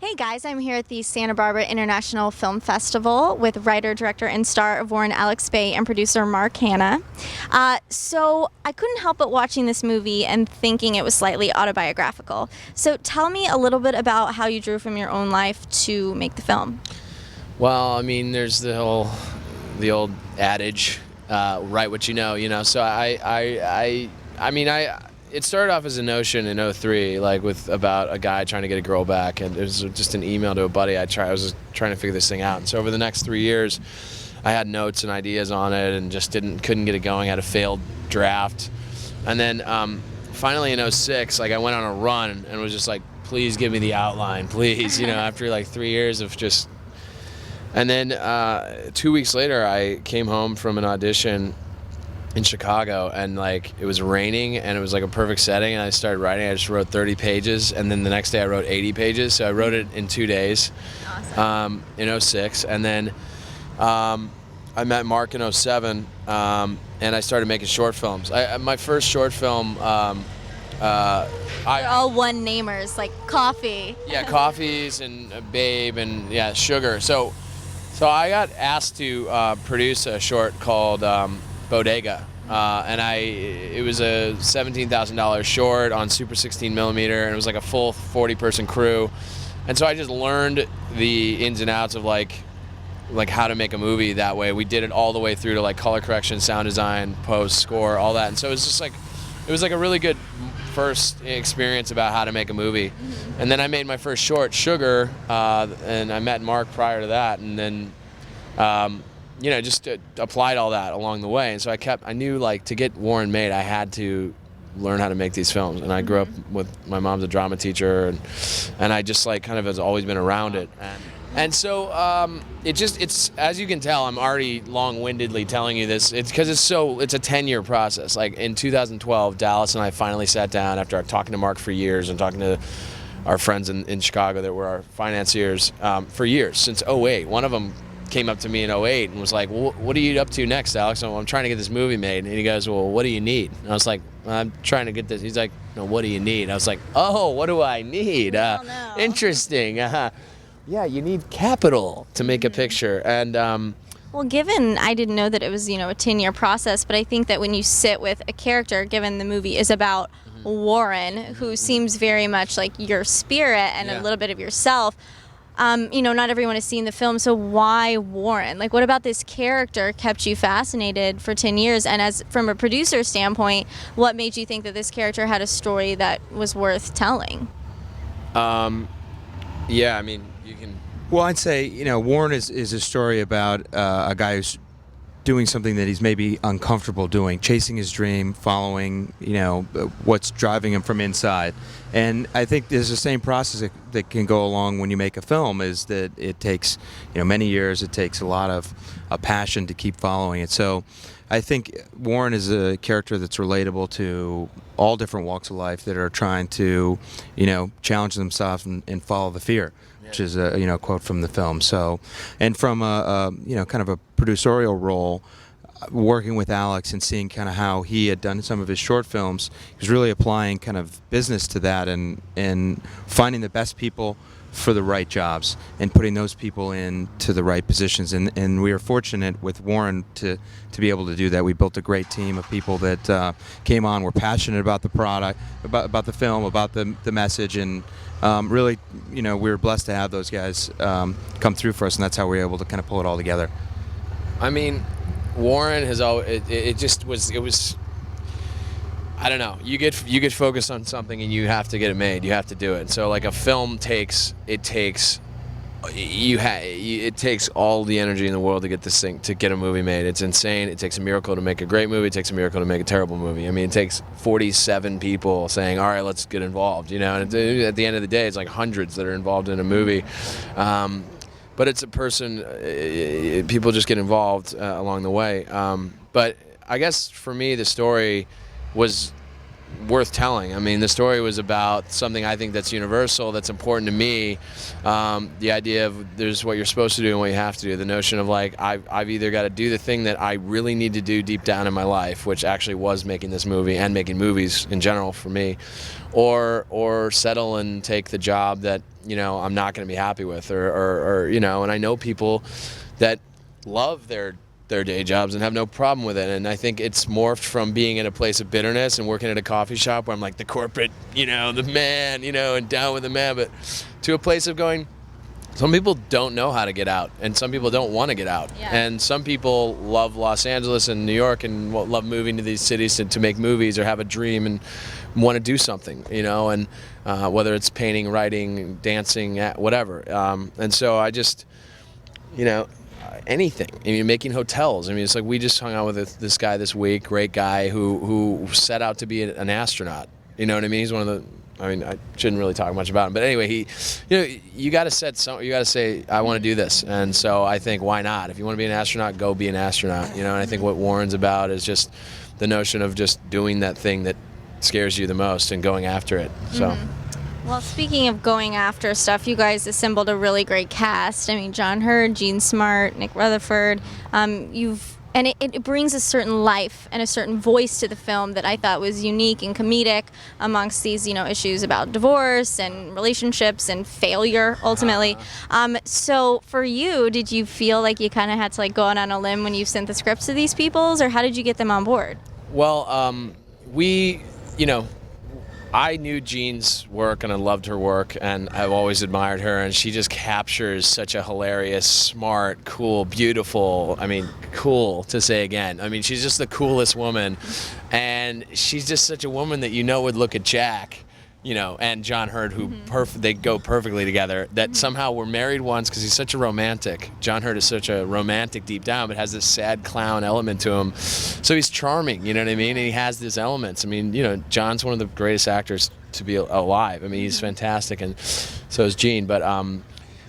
Hey guys, I'm here at the Santa Barbara International Film Festival with writer, director, and star of Warren Alex Beh and producer Mark Hanna. So I couldn't help but watching this movie and thinking it was slightly autobiographical. So tell me a little bit about how you drew from your own life to make the film. Well, I mean, there's the old adage, write what you know. So it started off as a notion in '03, like about a guy trying to get a girl back, and it was just an email to a buddy. I was just trying to figure this thing out, and so over the next 3 years, I had notes and ideas on it, and just couldn't get it going. I had a failed draft, and then finally in '06, like I went on a run and was just like, please give me the outline, please, after like 3 years of just. And then 2 weeks later, I came home from an audition in Chicago, and like it was raining, and it was like a perfect setting, and I started writing. I just wrote 30 pages, and then the next day I wrote 80 pages. So I wrote it in 2 days. Awesome. In '06, and then I met Mark in '07, and I started making short films. My first short film. They're all one-namers, like Coffee. Yeah, Coffees and Babe and Sugar. So I got asked to produce a short called Bodega, and it was a $17,000 short on Super 16 millimeter, and it was like a full 40-person crew, and so I just learned the ins and outs of like how to make a movie that way. We did it all the way through to like color correction, sound design, post, score, all that, and so it was like a really good first experience about how to make a movie. And then I made my first short, Sugar, and I met Mark prior to that, and then just applied all that along the way. And so I knew like to get Warren made, I had to learn how to make these films. And I grew up with, my mom's a drama teacher, and I just like kind of has always been around it. And so it's as you can tell, I'm already long-windedly telling you this. It's because it's a 10-year process. Like in 2012, Dallas and I finally sat down after talking to Mark for years and talking to our friends in Chicago that were our financiers for years, since '08. One of them came up to me in '08 and was like, well, what are you up to next, Alex? Well, I'm trying to get this movie made. And he goes, well, what do you need? And I was like, I'm trying to get this. He's like, no, what do you need? I was like, oh, what do I need? No. Interesting. Yeah, you need capital to make a picture. And Well, given I didn't know that it was, a 10-year process, but I think that when you sit with a character, given the movie is about Warren, who seems very much like your spirit and a little bit of yourself, not everyone has seen the film, so why Warren? Like, what about this character kept you fascinated for 10 years? And from a producer standpoint, what made you think that this character had a story that was worth telling? Yeah, I mean, you can. Well, I'd say, Warren is a story about a guy who's doing something that he's maybe uncomfortable doing, chasing his dream, following, what's driving him from inside. And I think there's the same process that can go along when you make a film, is that it takes, many years, it takes a lot of passion to keep following it. So I think Warren is a character that's relatable to all different walks of life that are trying to, challenge themselves and follow the fear, which is a quote from the film. So, and from a kind of a producerial role, working with Alex and seeing kind of how he had done some of his short films, he was really applying kind of business to that and finding the best people for the right jobs and putting those people into the right positions. And we are fortunate with Warren to be able to do that. We built a great team of people that came on, were passionate about the product, about the film, about the message, and really, we were blessed to have those guys come through for us, and that's how we were able to kind of pull it all together. I mean, Warren has always, it was, I don't know. You get focused on something and you have to get it made. You have to do it. So like a film takes all the energy in the world to get this thing, to get a movie made. It's insane. It takes a miracle to make a great movie. It takes a miracle to make a terrible movie. I mean, it takes 47 people saying, all right, let's get involved. And at the end of the day, it's like hundreds that are involved in a movie. But it's a person, people just get involved along the way. But I guess for me, the story was worth telling. I mean, the story was about something I think that's universal, that's important to me. The idea of there's what you're supposed to do and what you have to do. The notion of like I've either got to do the thing that I really need to do deep down in my life, which actually was making this movie and making movies in general for me, or settle and take the job that I'm not going to be happy with, or And I know people that love their day jobs and have no problem with it, and I think it's morphed from being in a place of bitterness and working at a coffee shop where I'm like the corporate, the man, and down with the man, but to a place of going, some people don't know how to get out, and some people don't want to get out. Yeah. And some people love Los Angeles and New York and love moving to these cities to make movies or have a dream and want to do something, and whether it's painting, writing, dancing, whatever. And so I just, anything. I mean, making hotels. I mean, it's like we just hung out with this guy this week, great guy who set out to be an astronaut. You know what I mean? He's one of the. I mean, I shouldn't really talk much about him, but anyway, you got to you got to say, I want to do this, and so I think why not? If you want to be an astronaut, go be an astronaut. And I think what Warren's about is just the notion of just doing that thing that scares you the most and going after it. So. Mm-hmm. Well, speaking of going after stuff, you guys assembled a really great cast. I mean, John Hurt, Jean Smart, Nick Rutherford. It brings a certain life and a certain voice to the film that I thought was unique and comedic amongst these, issues about divorce and relationships and failure ultimately. So for you, did you feel like you kind of had to go out on a limb when you sent the scripts to these peoples, or how did you get them on board? Well, I knew Jean's work and I loved her work, and I've always admired her, and she just captures such a hilarious, smart, cool, beautiful, cool to say again. I mean, she's just the coolest woman, and she's just such a woman that would look at Jack, and John Hurt, who they go perfectly together, that somehow were married once because he's such a romantic. John Hurt is such a romantic deep down, but has this sad clown element to him. So he's charming, you know what I mean? And he has these elements. I mean, John's one of the greatest actors to be alive. I mean, he's fantastic, and so is Jean. But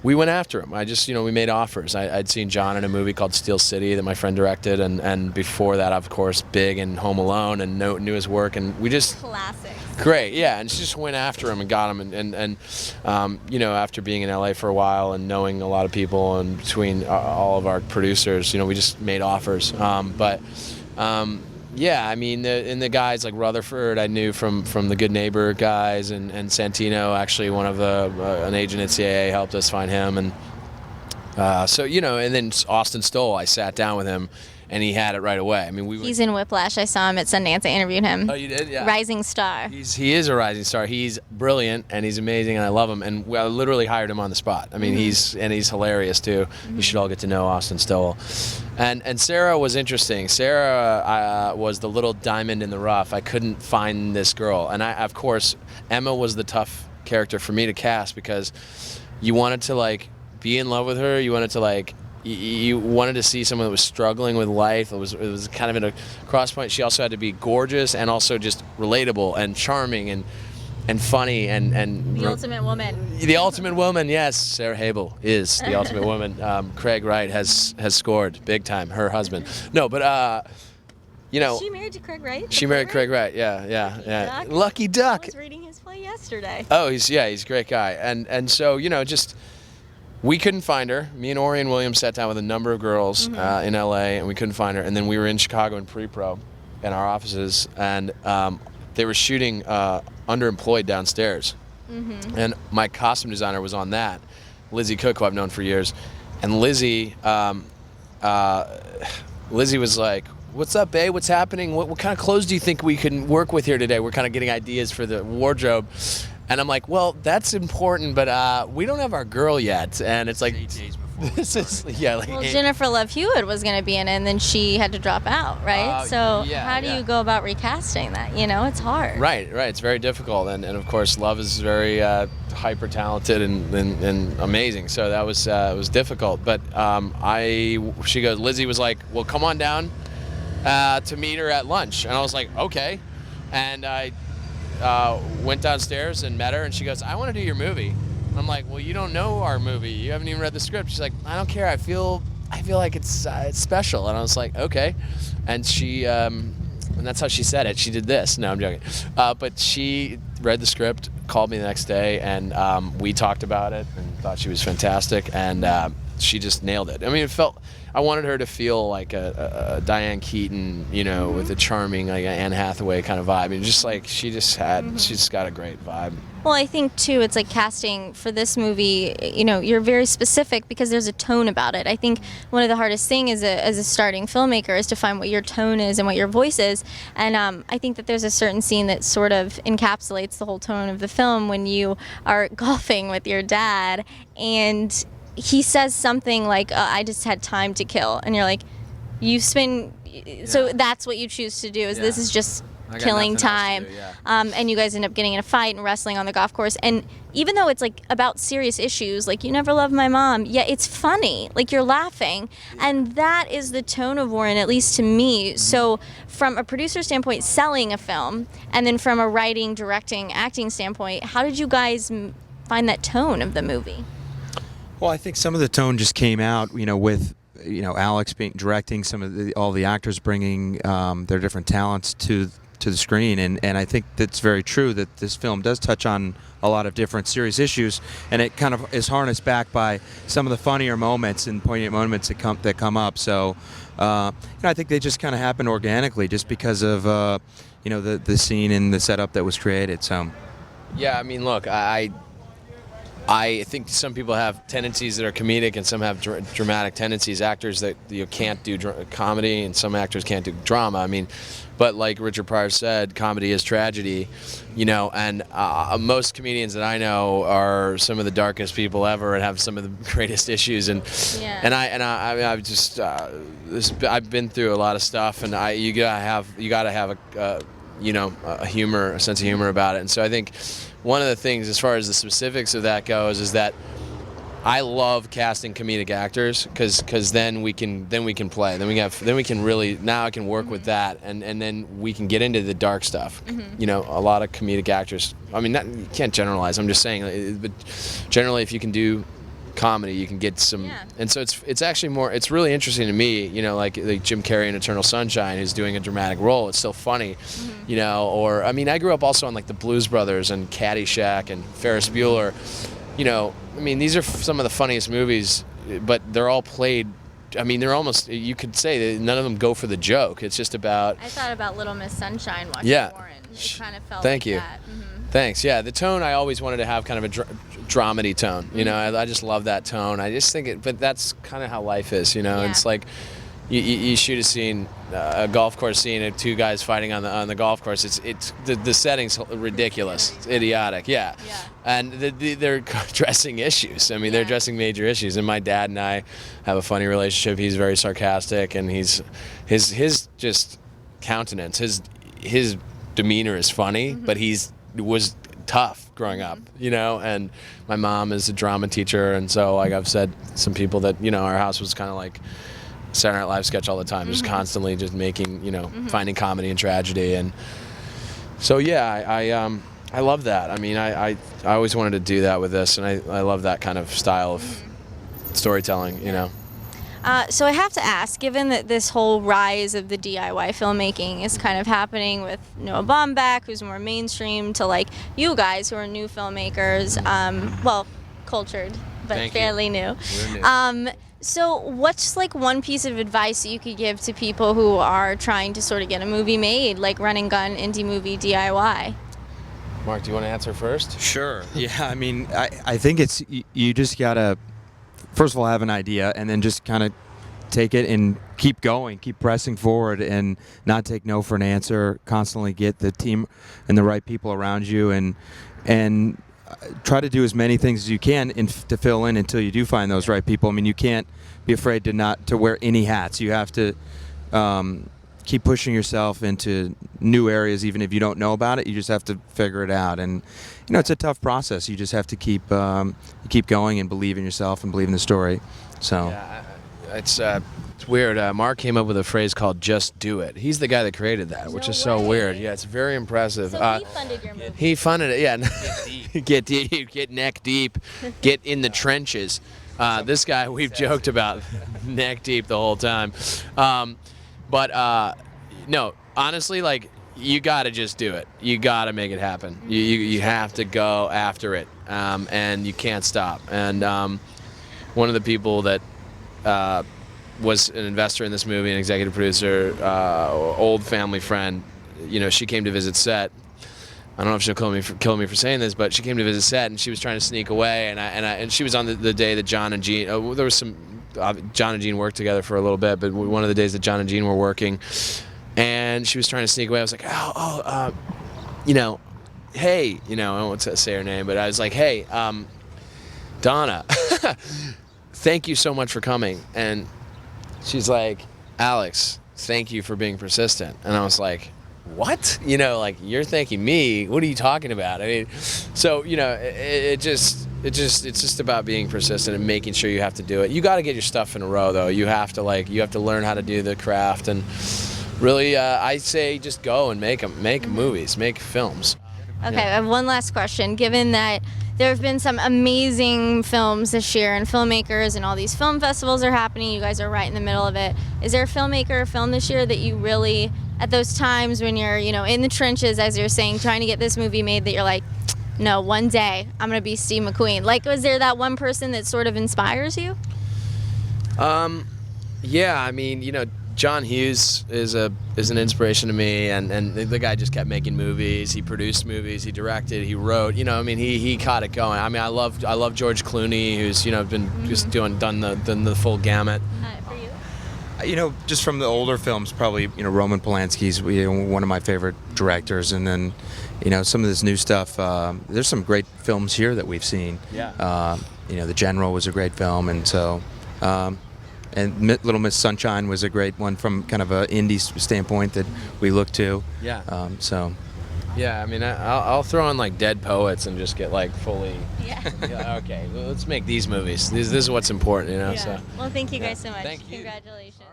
we went after him. We made offers. I'd seen John in a movie called Steel City that my friend directed, and before that, of course, Big and Home Alone, and knew his work, and we just... Classic. Great, yeah, and she just went after him and got him, and after being in LA for a while and knowing a lot of people, and between all of our producers, we just made offers. Yeah, I mean, the guys like Rutherford I knew from the Good Neighbor guys, and Santino, actually one of an agent at CAA helped us find him, and and then Austin Stoll, I sat down with him, and he had it right away. I mean, he's in Whiplash. I saw him at Sundance. I interviewed him. Oh, you did? Yeah. Rising star. He is a rising star. He's brilliant, and he's amazing, and I love him. And I literally hired him on the spot. I mean, he's hilarious too. You should all get to know Austin Stoll. And Sarah was interesting. Sarah was the little diamond in the rough. I couldn't find this girl, and of course, Emma was the tough character for me to cast, because you wanted to be in love with her. You wanted to you wanted to see someone that was struggling with life. It was kind of in a cross point. She also had to be gorgeous and also just relatable and charming and funny and the ultimate woman. The ultimate woman, yes. Sarah Habel is the ultimate woman. Craig Wright has scored big time. Her husband. No, but Is she married to Craig Wright? She married Craig Wright. Yeah. Lucky Duck. I was reading his play yesterday. Oh, he's a great guy, and so just. We couldn't find her. Me and Orion Williams sat down with a number of girls in LA, and we couldn't find her. And then we were in Chicago in pre-pro in our offices, and they were shooting Underemployed downstairs. And my costume designer was on that, Lizzie Cook, who I've known for years. And Lizzie was like, "What's up, babe? What's happening? What kind of clothes do you think we can work with here today? We're kind of getting ideas for the wardrobe." And I'm like, well, that's important, but we don't have our girl yet. And it's like 8 days before. This is Jennifer Love Hewitt was going to be in it, and then she had to drop out, right? So how do you go about recasting that? It's hard. Right. It's very difficult, and of course, Love is very hyper talented and amazing. So that was it was difficult. But she goes, Lizzie was like, well, come on down to meet her at lunch, and I was like, okay, and I. Went downstairs and met her, and she goes, I want to do your movie. I'm like, well, you don't know our movie. You haven't even read the script. She's like, I don't care. I feel like it's special. And I was like, okay. And she And that's how she said it. She did this. No, I'm joking. But she read the script, called me the next day, and we talked about it and thought she was fantastic. And she just nailed it. I mean, I wanted her to feel like a Diane Keaton, with a charming, like Anne Hathaway kind of vibe. I mean, just like she just got a great vibe. Well, I think too, it's like casting for this movie. You're very specific because there's a tone about it. I think one of the hardest things as a starting filmmaker is to find what your tone is and what your voice is. And I think that there's a certain scene that sort of encapsulates the whole tone of the film when you are golfing with your dad, and he says something like, "I just had time to kill," and you're like, so that's what you choose to do. This is just killing time. And you guys end up getting in a fight and wrestling on the golf course. And even though it's like about serious issues, like "You never loved my mom," it's funny. Like you're laughing, and that is the tone of Warren, at least to me. So from a producer standpoint, selling a film, and then from a writing, directing, acting standpoint, how did you guys find that tone of the movie? Well, I think some of the tone just came out, with Alex directing, all the actors bringing their different talents to the screen, and I think that's very true that this film does touch on a lot of different serious issues, and it kind of is harnessed back by some of the funnier moments and poignant moments that come up. So, I think they just kind of happen organically, just because of the scene and the setup that was created. So, yeah, I mean, look, I think some people have tendencies that are comedic, and some have dramatic tendencies. Actors that can't do comedy, and some actors can't do drama. I mean, but like Richard Pryor said, comedy is tragedy, and most comedians that I know are some of the darkest people ever and have some of the greatest issues. And I've just I've been through a lot of stuff, and you gotta have a sense of humor about it. And so I think one of the things, as far as the specifics of that goes, is that I love casting comedic actors because then we can play. Then we can really, now I can work with that, and then we can get into the dark stuff. A lot of comedic actors. I mean, you can't generalize. I'm just saying, but generally, if you can do comedy, you can get some. Yeah. And so it's actually more. It's really interesting to me. Like Jim Carrey in Eternal Sunshine, who's doing a dramatic role. It's still funny. Or I mean, I grew up also on like the Blues Brothers and Caddyshack and Ferris Bueller. I mean, these are some of the funniest movies, but they're all played. I mean, they're almost, you could say that none of them go for the joke. It's just about. I thought about Little Miss Sunshine watching Warren. It kind of felt Thank like you. that. Thanks. Yeah, the tone I always wanted to have kind of a dramedy tone. I just love that tone. I just think but that's kind of how life is. It's like you shoot a scene, a golf course scene of two guys fighting on the golf course. It's the setting's ridiculous. It's idiotic. Yeah. And they're addressing issues. I mean, they're addressing major issues. And my dad and I have a funny relationship. He's very sarcastic, and his just countenance, his demeanor is funny, but was tough growing up, and my mom is a drama teacher, and so like I've said, some people that our house was kind of like Saturday Night Live sketch all the time, just constantly just making finding comedy and tragedy. And so I love that. I mean, I always wanted to do that with this, and I love that kind of style of storytelling. So I have to ask, given that this whole rise of the DIY filmmaking is kind of happening with Noah Baumbach, who's more mainstream, to like you guys who are new filmmakers, cultured, but fairly new. We're new. So what's like one piece of advice that you could give to people who are trying to sort of get a movie made, like run and gun, indie movie, DIY? Mark, do you want to answer first? Sure. Yeah, I mean, I think it's, you just gotta, first of all, have an idea, and then just kind of take it and keep going, keep pressing forward, and not take no for an answer. Constantly get the team and the right people around you, and try to do as many things as you can to fill in until you do find those right people. I mean, you can't be afraid to wear any hats. You have to keep pushing yourself into new areas, even if you don't know about it. You just have to figure it out, and it's a tough process. You just have to keep going and believe in yourself and believe in the story. So yeah, it's weird. Mark came up with a phrase called "just do it." He's the guy that created that, which is so weird. Yeah, it's very impressive. So he funded your movie. He funded it. Yeah, get deep, get neck deep, get in the trenches. This guy, we've joked about neck deep the whole time. But no, honestly, like, you got to just do it. You got to make it happen. You have to go after it, and you can't stop. And one of the people that was an investor in this movie, an executive producer, old family friend, she came to visit set. I don't know if she'll kill me for saying this, but she came to visit set, and she was trying to sneak away, and she was on the day that John and Gene. There was some John and Gene worked together for a little bit, but one of the days that John and Gene were working, and she was trying to sneak away. I was like, hey, I don't want to say her name, but I was like, hey, Donna, thank you so much for coming. And she's like, Alex, thank you for being persistent. And I was like, what? Like, you're thanking me? What are you talking about? I mean, so, it's just about being persistent and making sure you have to do it. You got to get your stuff in a row, though. You have to learn how to do the craft, and really, I say just go and make movies, make films. Okay, Yeah. I have one last question. Given that there have been some amazing films this year, and filmmakers and all these film festivals are happening, you guys are right in the middle of it. Is there a filmmaker or film this year that you really, at those times when you're, in the trenches, as you're saying, trying to get this movie made, that you're like, no, one day I'm going to be Steve McQueen? Like, was there that one person that sort of inspires you? Yeah, I mean, John Hughes is an inspiration to me, and the guy just kept making movies. He produced movies, he directed, he wrote. He caught it going. I mean, I love George Clooney, who's been just done the full gamut. For you? Just from the older films, probably Roman Polanski's one of my favorite directors, and then some of this new stuff. There's some great films here that we've seen. Yeah. The General was a great film, and so. And Little Miss Sunshine was a great one from kind of an indie standpoint that we look to. Yeah. Yeah, I mean, I'll throw in like Dead Poets and just get like fully. Yeah. Okay, well, let's make these movies. This is what's important, Yeah. So. Well, thank you guys so much. Thank you. Congratulations.